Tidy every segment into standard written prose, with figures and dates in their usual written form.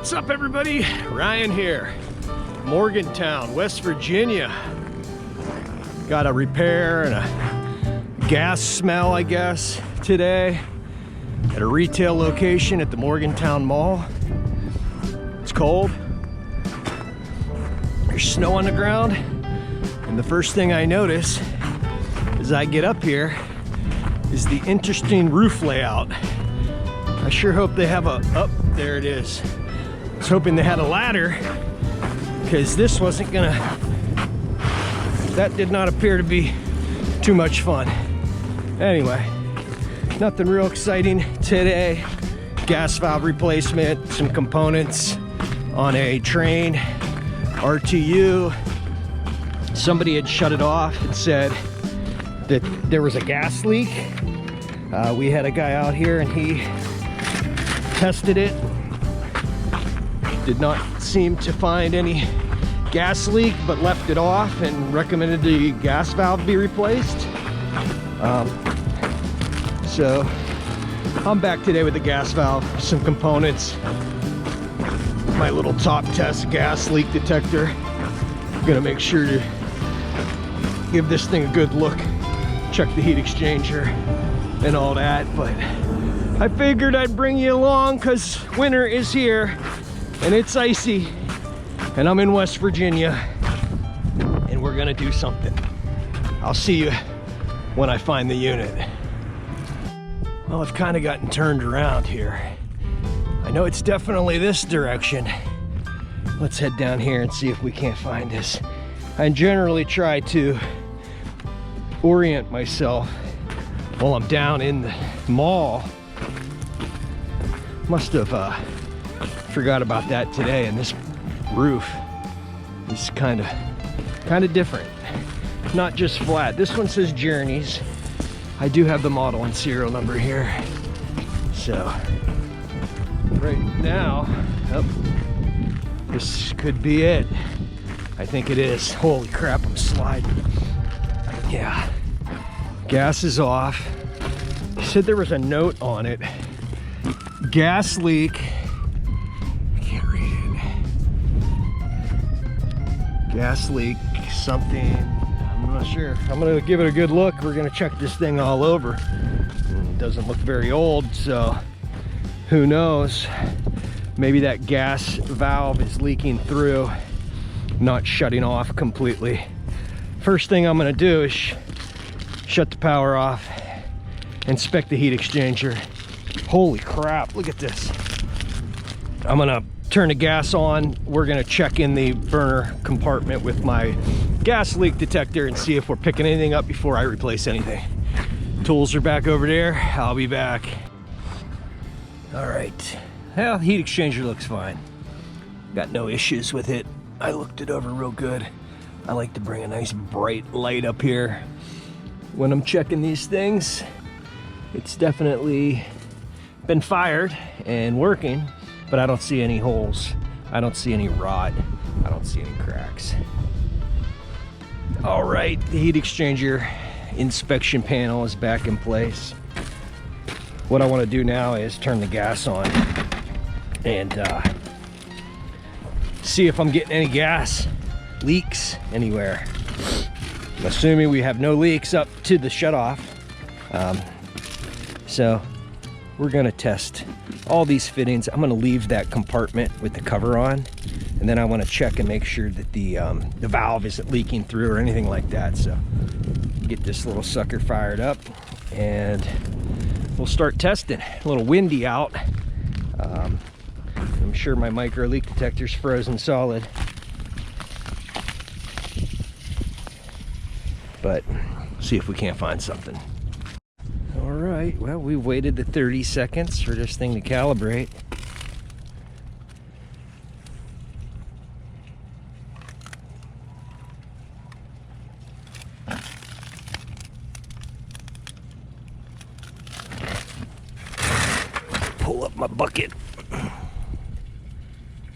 What's up, everybody? Ryan here, Morgantown, West Virginia. Got a repair and a gas smell, I guess, today at a retail location at the Morgantown Mall. It's cold. There's snow on the ground. And the first thing I notice as I get up here is the interesting roof layout. I sure hope they have there it is. I was hoping they had a ladder, because this wasn't gonna, that did not appear to be too much fun. Anyway, nothing real exciting today. Gas valve replacement, some components on a train, RTU. Somebody had shut it off and said that there was a gas leak. We had a guy out here and he tested it. Did not seem to find any gas leak, but left it off and recommended the gas valve be replaced. So I'm back today with the gas valve, some components, my little top test gas leak detector. I'm gonna make sure to give this thing a good look, check the heat exchanger and all that, but I figured I'd bring you along because winter is here and it's icy and I'm in West Virginia and we're gonna do something. I'll see you when I find the unit. Well, I've kind of gotten turned around here. I know it's definitely this direction. Let's head down here and see if we can't find this. I generally try to orient myself while I'm down in the mall. Must have forgot about that today, and this roof is kind of different. Not just flat. This one says Journeys. I do have the model and serial number here. So right now, this could be it. I think it is. Holy crap, I'm sliding. Yeah. Gas is off. He said there was a note on it. Gas leak. I can't read it. Gas leak, something. I'm not sure. I'm gonna give it a good look. We're gonna check this thing all over. It doesn't look very old, so who knows? Maybe that gas valve is leaking through, not shutting off completely. First thing I'm gonna do is shut the power off, inspect the heat exchanger. Holy crap, look at this. I'm gonna turn the gas on. We're gonna check in the burner compartment with my gas leak detector and see if we're picking anything up before I replace anything. Tools are back over there. I'll be back. All right. Well, heat exchanger looks fine. Got no issues with it. I looked it over real good. I like to bring a nice bright light up here when I'm checking these things. It's definitely been fired and working, but I don't see any holes. I don't see any rot. I don't see any cracks. All right, the heat exchanger inspection panel is back in place. What I want to do now is turn the gas on and see if I'm getting any gas leaks anywhere. I'm assuming we have no leaks up to the shutoff. So we're gonna test all these fittings. I'm gonna leave that compartment with the cover on, and then I want to check and make sure that the valve isn't leaking through or anything like that. So get this little sucker fired up and we'll start testing. A little windy out. I'm sure my micro leak detector's frozen solid, but see if we can't find something. All right, well, we waited the 30 seconds for this thing to calibrate. Pull up my bucket.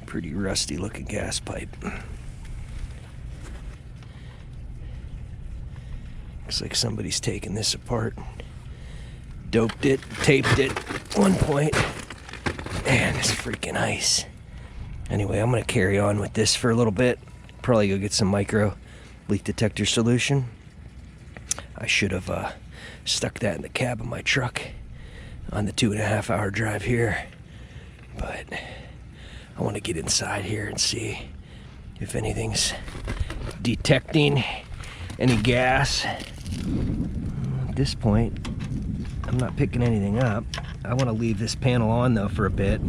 Pretty rusty looking gas pipe. Looks like somebody's taken this apart. Doped it, taped it at one point. Man, this freaking ice. Anyway, I'm gonna carry on with this for a little bit. Probably go get some micro leak detector solution. I should have stuck that in the cab of my truck on the 2.5 hour drive here, but I want to get inside here and see if anything's detecting any gas. At this point, I'm not picking anything up. I want to leave this panel on though for a bit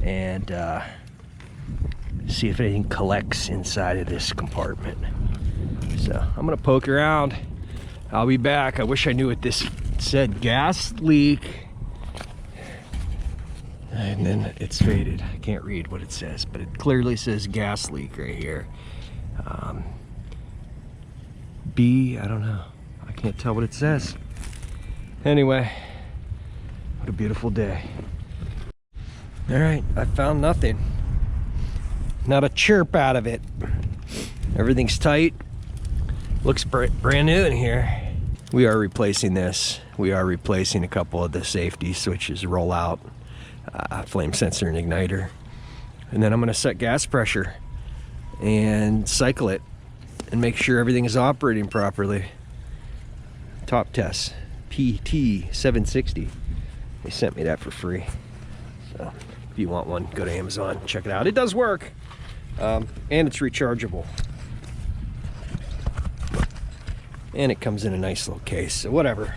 and see if anything collects inside of this compartment. So I'm gonna poke around. I'll be back. I wish I knew what this said. Gas leak. And then it's faded. I can't read what it says, but it clearly says gas leak right here. B, I don't know. I can't tell what it says. Anyway, what a beautiful day. All right, I found nothing. Not a chirp out of it. Everything's tight. Looks brand new in here. We are replacing this. We are replacing a couple of the safety switches, rollout, flame sensor and igniter. And then I'm gonna set gas pressure and cycle it and make sure everything is operating properly. Top test, PT 760. They sent me that for free. So if you want one, go to Amazon, check it out. It does work, and it's rechargeable. And it comes in a nice little case, so whatever.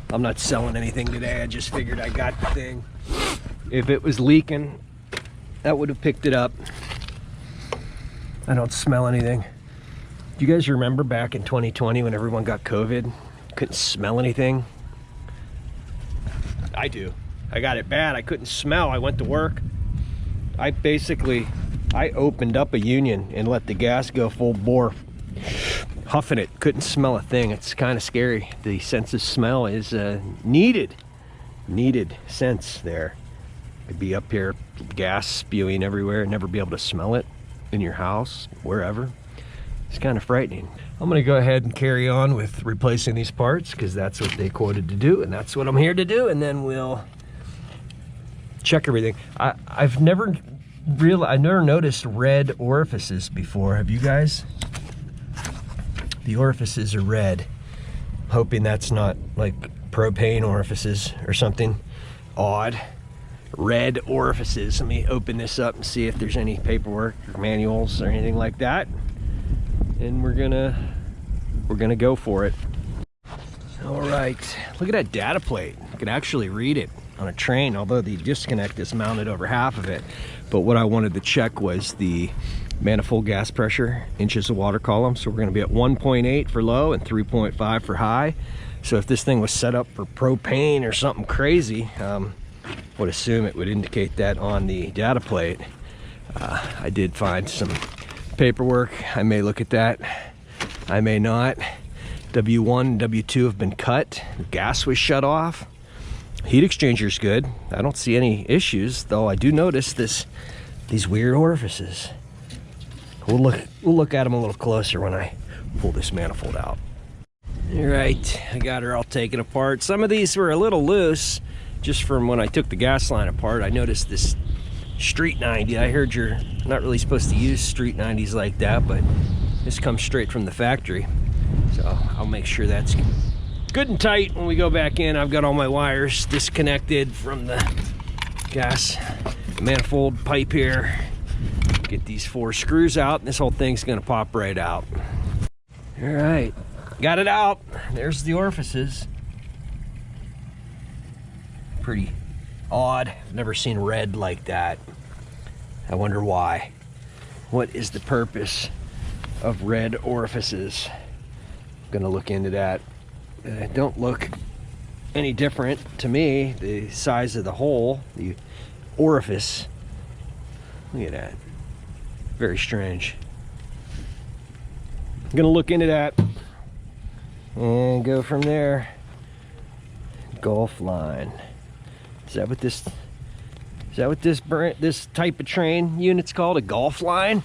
I'm not selling anything today. I just figured I got the thing. If it was leaking, that would have picked it up. I don't smell anything. Do you guys remember back in 2020 when everyone got COVID? Couldn't smell anything? I do. I got it bad. I couldn't smell. I went to work. I opened up a union and let the gas go full bore. Huffing it, couldn't smell a thing. It's kind of scary. The sense of smell is needed sense there. Could be up here, gas spewing everywhere and never be able to smell it in your house, wherever. It's kind of frightening. I'm gonna go ahead and carry on with replacing these parts because that's what they quoted to do, and that's what I'm here to do, and then we'll check everything. I've never noticed red orifices before. Have you guys? The orifices are red. Hoping that's not like propane orifices or something odd. Red orifices. Let me open this up and see if there's any paperwork or manuals or anything like that. And we're gonna go for it. All right, look at that data plate. You can actually read it on a train, although the disconnect is mounted over half of it. But what I wanted to check was the manifold gas pressure, inches of water column. So we're gonna be at 1.8 for low and 3.5 for high. So if this thing was set up for propane or something crazy, would assume it would indicate that on the data plate. I did find some paperwork. I may look at that. I may not. W1 and W2 have been cut. The gas was shut off. Heat exchanger's good. I don't see any issues, though I do notice these weird orifices. We'll look at them a little closer when I pull this manifold out. All right, I got her all taken apart. Some of these were a little loose, just from when I took the gas line apart. I noticed this Street 90. I heard you're not really supposed to use Street 90s like that, but this comes straight from the factory. So I'll make sure that's good and tight when we go back in. I've got all my wires disconnected from the gas manifold pipe here. Get these 4 screws out and this whole thing's gonna pop right out. All right, got it out. There's the orifices. Pretty odd. I've never seen red like that. I wonder why. What is the purpose of red orifices? I'm gonna look into that. Don't look any different to me. The size of the hole, the orifice. Look at that. Very strange. I'm gonna look into that and go from there. Golf line. Is that what this type of train unit's called? A golf line?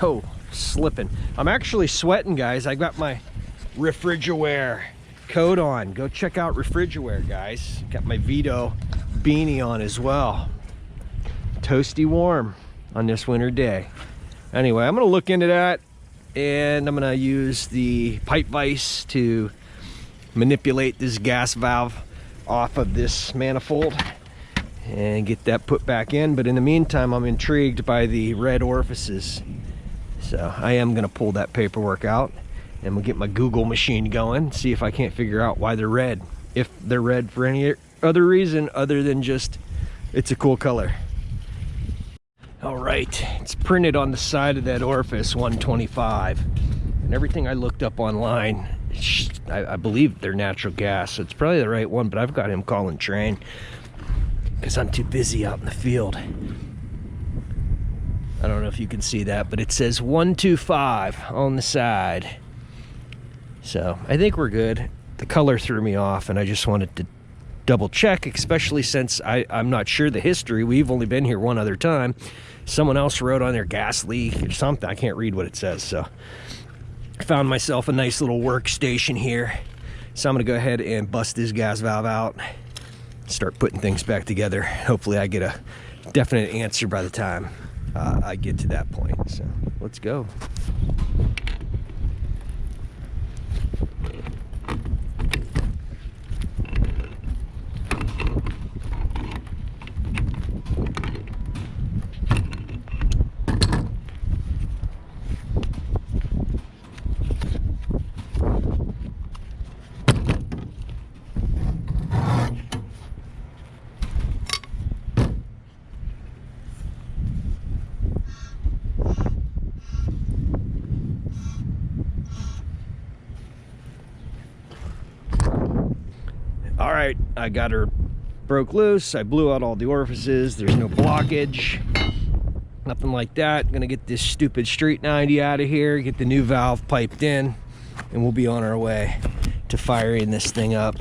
Oh, slipping. I'm actually sweating, guys. I got my Refrigiwear coat on. Go check out Refrigiwear, guys. Got my Vito beanie on as well. toasty warm on this winter day. Anyway, I'm gonna look into that, and I'm gonna use the pipe vise to manipulate this gas valve off of this manifold and get that put back in. But in the meantime, I'm intrigued by the red orifices, so I am gonna pull that paperwork out and we'll get my Google machine going, see if I can't figure out why they're red, if they're red for any other reason other than just it's a cool color. All right, it's printed on the side of that orifice 125, and everything I looked up online, I believe they're natural gas, so it's probably the right one, but I've got him calling train because I'm too busy out in the field. I don't know if you can see that, but it says 125 on the side. So I think we're good. The color threw me off, and I just wanted to double check, especially since I'm not sure the history. We've only been here one other time. Someone else wrote on their gas leak or something. I can't read what it says. So I found myself a nice little workstation here. So I'm gonna go ahead and bust this gas valve out, start putting things back together. Hopefully I get a definite answer by the time I get to that point. So let's go. All right, I got her broke loose. I blew out all the orifices. There's no blockage, nothing like that. Gonna get this stupid Street 90 out of here, get the new valve piped in, and we'll be on our way to firing this thing up.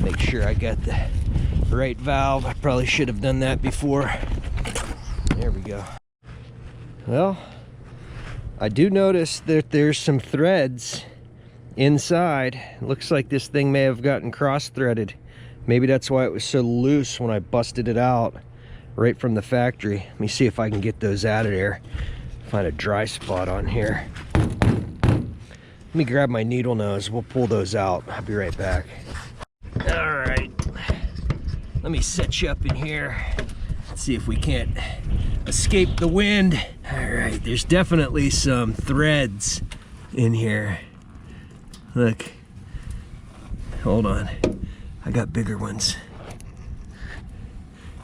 Make sure I got the right valve. I probably should have done that before. There we go. Well, I do notice that there's some threads inside. Looks like this thing may have gotten cross-threaded. Maybe that's why it was so loose when I busted it out right from the factory. Let me see if I can get those out of there. Find a dry spot on here. Let me grab my needle nose. We'll pull those out. I'll be right back. All right. Let me set you up in here. Let's see if we can't escape the wind. All right. There's definitely some threads in here. Look, hold on, I got bigger ones.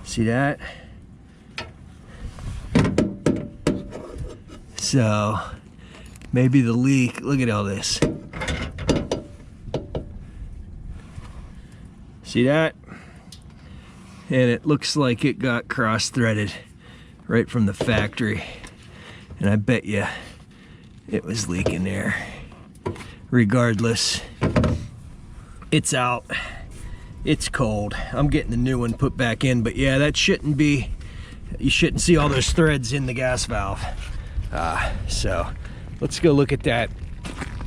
See that? So maybe the leak, look at all this. See that? And it looks like it got cross-threaded right from the factory. And I bet you it was leaking there. Regardless, it's out. It's cold. I'm getting the new one put back in, but yeah, that shouldn't be, you shouldn't see all those threads in the gas valve. So let's go look at that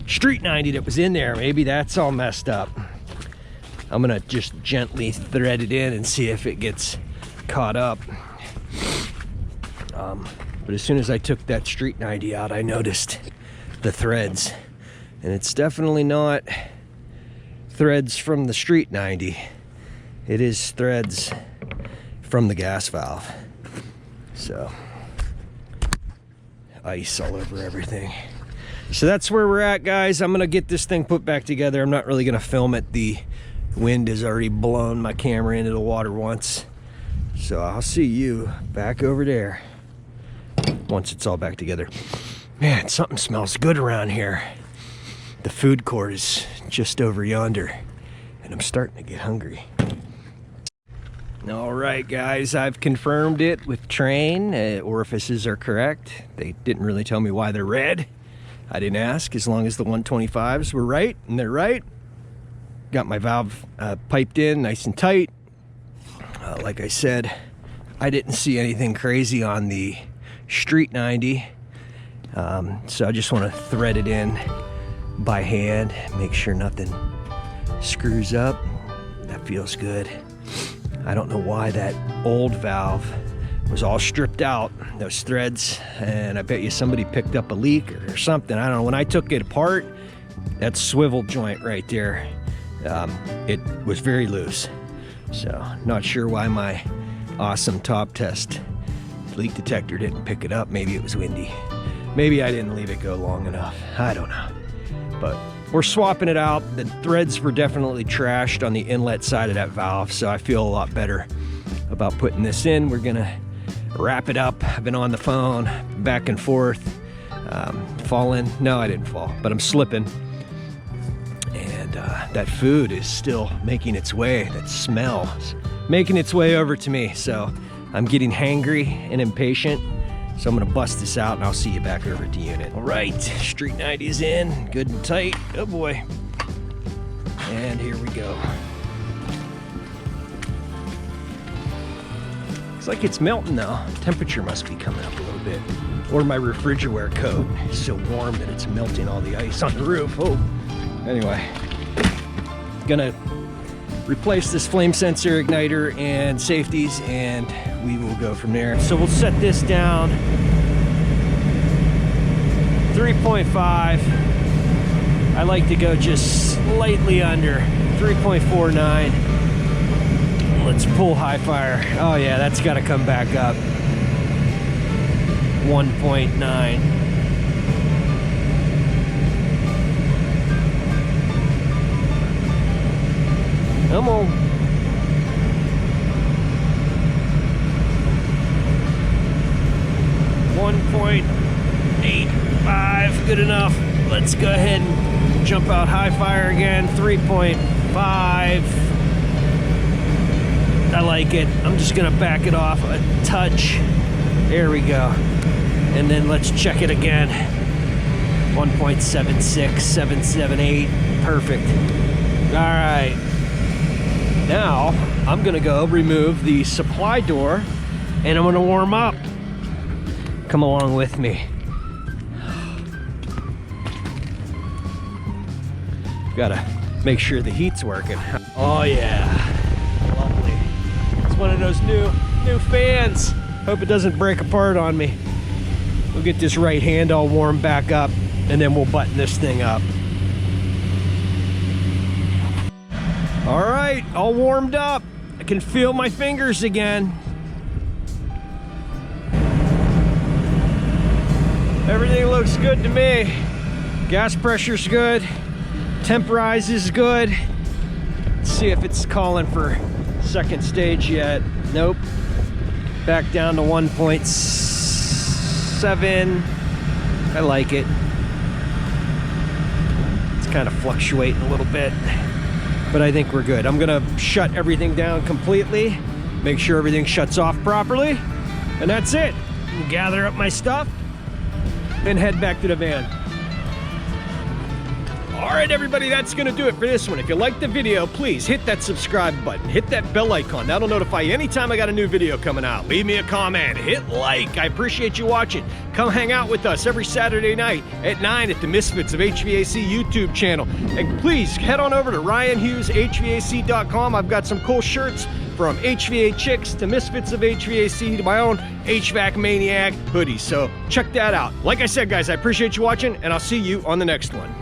Street 90 that was in there. Maybe that's all messed up. I'm gonna just gently thread it in and see if it gets caught up. But as soon as I took that Street 90 out, I noticed the threads. And it's definitely not threads from the Street 90. It is threads from the gas valve. So, ice all over everything. So that's where we're at, guys. I'm gonna get this thing put back together. I'm not really gonna film it. The wind has already blown my camera into the water once. So I'll see you back over there once it's all back together. Man, something smells good around here. The food court is just over yonder, and I'm starting to get hungry. All right, guys, I've confirmed it with Train. Orifices are correct. They didn't really tell me why they're red. I didn't ask, as long as the 125s were right, and they're right. Got my valve piped in nice and tight. Like I said, I didn't see anything crazy on the Street 90. So I just want to thread it in by hand, make sure nothing screws up. That feels good. I don't know why that old valve was all stripped out, those threads, and I bet you somebody picked up a leak or something. I don't know. When I took it apart, that swivel joint right there, it was very loose. So not sure why my awesome top test leak detector didn't pick it up. Maybe it was windy. Maybe I didn't leave it go long enough. I don't know. But we're swapping it out. The threads were definitely trashed on the inlet side of that valve, so I feel a lot better about putting this in. We're gonna wrap it up. I've been on the phone, back and forth, falling. No, I didn't fall, but I'm slipping. And that food is still making its way, that smell is making its way over to me. So I'm getting hangry and impatient. So I'm gonna bust this out and I'll see you back over at the unit. All right, Street 90's in, good and tight. Oh boy. And here we go. Looks like it's melting now. Temperature must be coming up a little bit. Or my refrigerator coat is so warm that it's melting all the ice on the roof. Oh, anyway. Gonna replace this flame sensor, igniter, and safeties, and we will go from there. So we'll set this down 3.5. I like to go just slightly under 3.49. Let's pull high fire. Oh yeah, that's got to come back up. 1.9. Come on. 1.85, good enough. Let's go ahead and jump out high fire again. 3.5. I like it. I'm just gonna back it off a touch. There we go. And then let's check it again. 1.76, 778. Perfect. All right. Now, I'm gonna go remove the supply door and I'm gonna warm up. Come along with me. Gotta make sure the heat's working. Oh yeah, lovely. It's one of those new fans. Hope it doesn't break apart on me. We'll get this right hand all warmed back up and then we'll button this thing up. All right, all warmed up. I can feel my fingers again. Everything looks good to me. Gas pressure's good. Temp rise is good. Let's see if it's calling for second stage yet. Nope. Back down to 1.7. I like it. It's kind of fluctuating a little bit, but I think we're good. I'm gonna shut everything down completely, make sure everything shuts off properly, and that's it. Gather up my stuff and head back to the van. All right, everybody, that's gonna do it for this one. If you liked the video, please hit that subscribe button, hit that bell icon. That'll notify you anytime I got a new video coming out. Leave me a comment, hit like. I appreciate you watching. Come hang out with us every Saturday night at 9 at the Misfits of HVAC YouTube channel. And please head on over to RyanHughesHVAC.com. I've got some cool shirts from HVA Chicks to Misfits of HVAC to my own HVAC Maniac hoodie. So check that out. Like I said, guys, I appreciate you watching, and I'll see you on the next one.